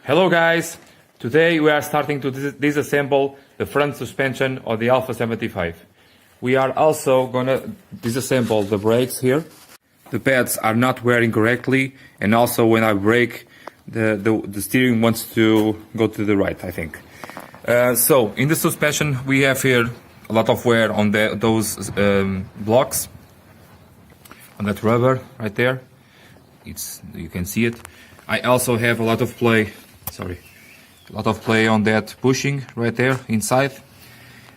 Hello guys, today we are starting to disassemble the front suspension of the Alfa 75. We are also gonna disassemble the brakes here. The pads are not wearing correctly, and also when I brake, the steering wants to go to the right, I think. So in the suspension we have here a lot of wear on those blocks, on that rubber right there. You can see it. I also have a lot of play on that bushing right there inside.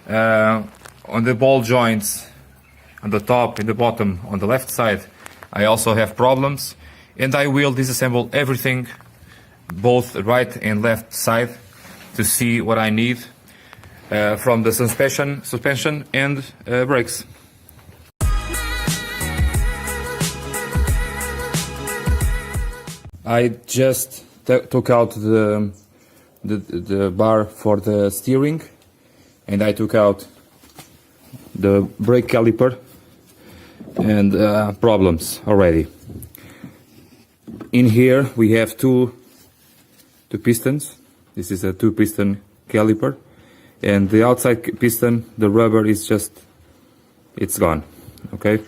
On the ball joints on the top and the bottom on the left side I also have problems, and I will disassemble everything, both right and left side, to see what I need from the suspension and brakes. I just took out the bar for the steering, and I took out the brake caliper, and problems already. In here we have two pistons. This is a 2-piston caliper, and the outside piston, the rubber is it's gone. Okay,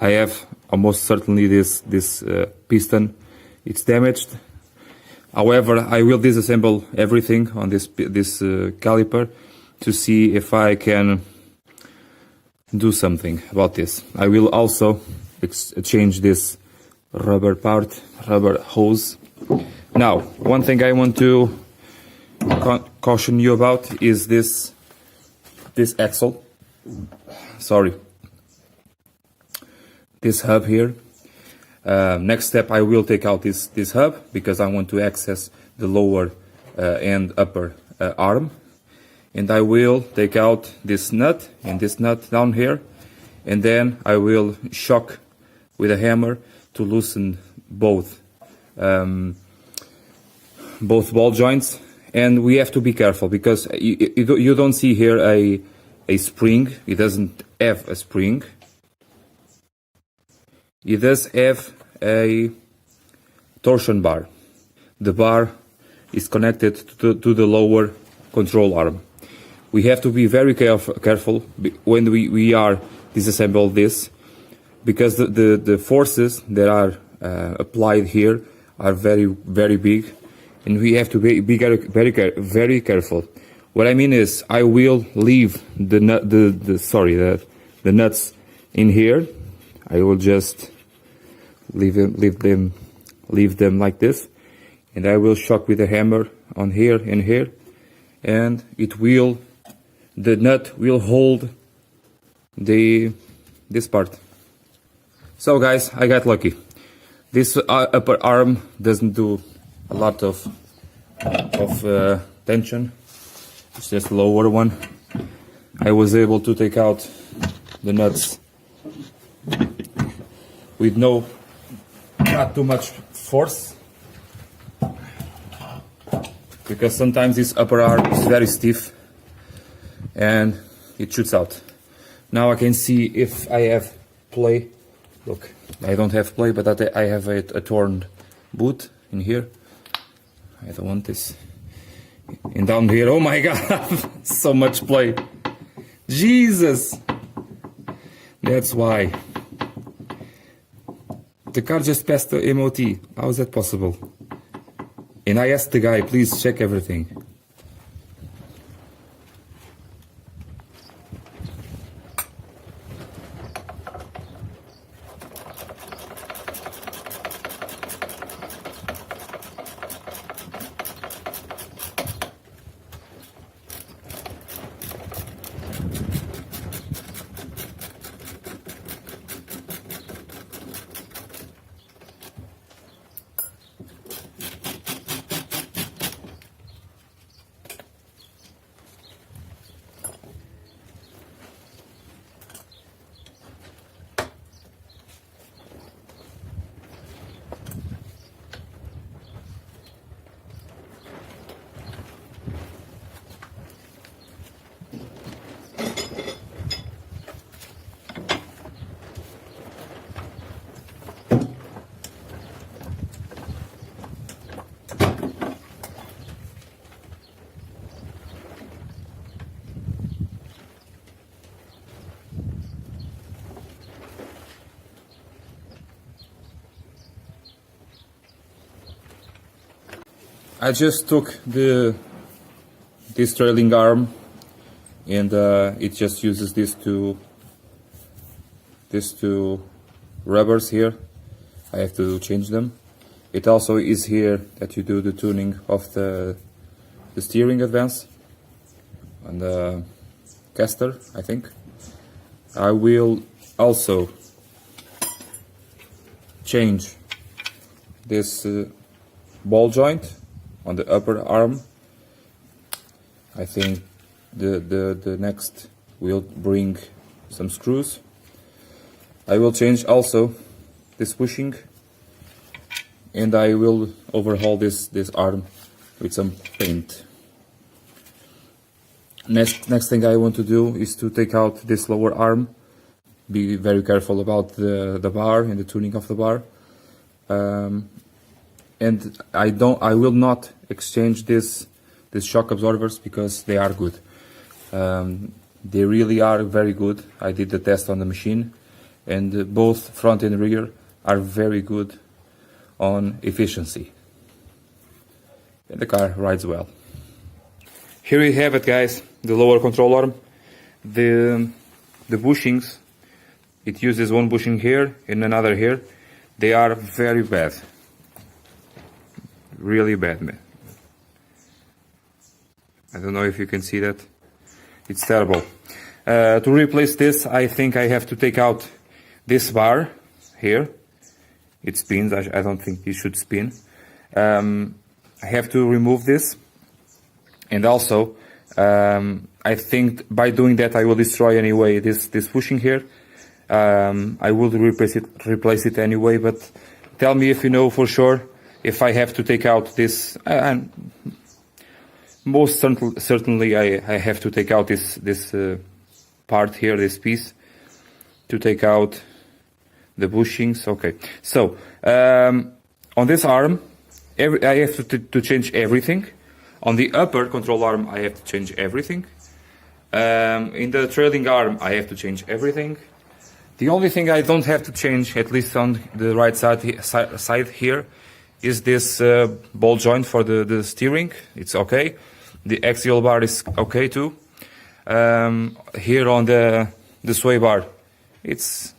I have almost certainly this piston, it's damaged. However, I will disassemble everything on this caliper to see if I can do something about this. I will also change this rubber hose. Now, one thing I want to caution you about is this axle. Sorry, this hub here. Next step, I will take out this hub because I want to access the lower and upper arm, and I will take out this nut and this nut down here, and then I will shock with a hammer to loosen both ball joints. And we have to be careful because you don't see here a spring. It doesn't have a spring. It does have a torsion bar. The bar is connected to the lower control arm. We have to be very careful when we are disassemble this, because the forces that are applied here are very big, and we have to be very careful. What I mean is, I will leave the nuts in here. I will just leave them like this, and I will shock with a hammer on here and here, and the nut will hold this part. So guys, I got lucky. This upper arm doesn't do a lot of tension. It's just the lower one. I was able to take out the nuts with not too much force, because sometimes this upper arm is very stiff and it shoots out. Now I can see if I have play. Look, I don't have play, but I have a torn boot in here. I don't want this. And down here, oh my god, so much play. Jesus! That's why. The car just passed the MOT. How is that possible? And I asked the guy, please check everything. I just took this trailing arm, and it just uses these two rubbers here. I have to change them. It also is here that you do the tuning of the steering advance and the caster, I think. I will also change this ball joint on the upper arm. I think the next will bring some screws. I will change also this bushing, and I will overhaul this arm with some paint. Next thing I want to do is to take out this lower arm. Be very careful about the bar and the tuning of the bar. And I will not exchange these shock absorbers because they are good. They really are very good. I did the test on the machine, and both front and rear are very good on efficiency. And the car rides well. Here we have it, guys, the lower control arm. The bushings, it uses one bushing here and another here. They are very bad. Really bad, man. I don't know if you can see that. It's terrible. To replace this, I think I have to take out this bar here. It spins. I don't think it should spin. I have to remove this. And also, I think by doing that I will destroy anyway this bushing here. I will replace it anyway, but tell me if you know for sure if I have to take out this. Most certainly I have to take out this part here, this piece, to take out the bushings. Okay, so on this arm, I have to change everything. On the upper control arm, I have to change everything. In the trailing arm, I have to change everything. The only thing I don't have to change, at least on the right side here, is this ball joint for the steering. It's okay. The axial bar is okay too. Here on the sway bar, it's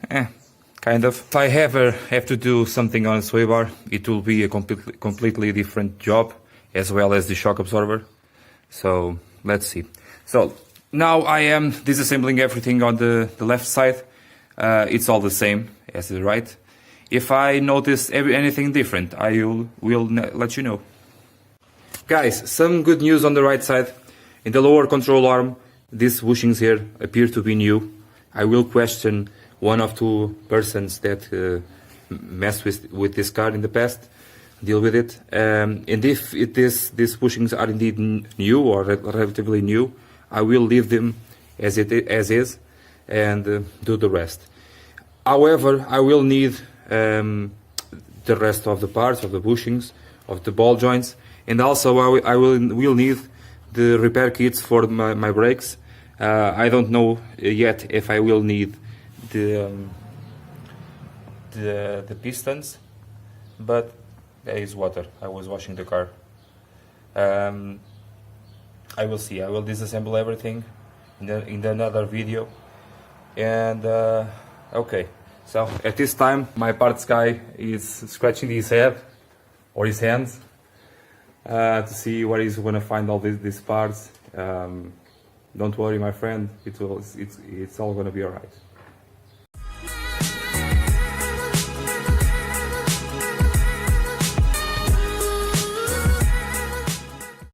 kind of. If I ever have to do something on a sway bar, it will be a completely different job, as well as the shock absorber. So let's see. So now I am disassembling everything on the left side. It's all the same as the right. If I notice anything different, I will let you know. Guys, some good news on the right side. In the lower control arm, these bushings here appear to be new. I will question one of two persons that messed with this car in the past. Deal with it. And if these bushings are indeed new or relatively new, I will leave them as is and do the rest. However, I will need the rest of the parts, of the bushings, of the ball joints, and also I will need the repair kits for my brakes. I don't know yet if I will need the pistons, but there is water. I was washing the car. I will see. I will disassemble everything in another video. And okay, so at this time my parts guy is scratching his head or his hands to see where he's gonna find all these parts. Don't worry, my friend. It's all gonna be alright.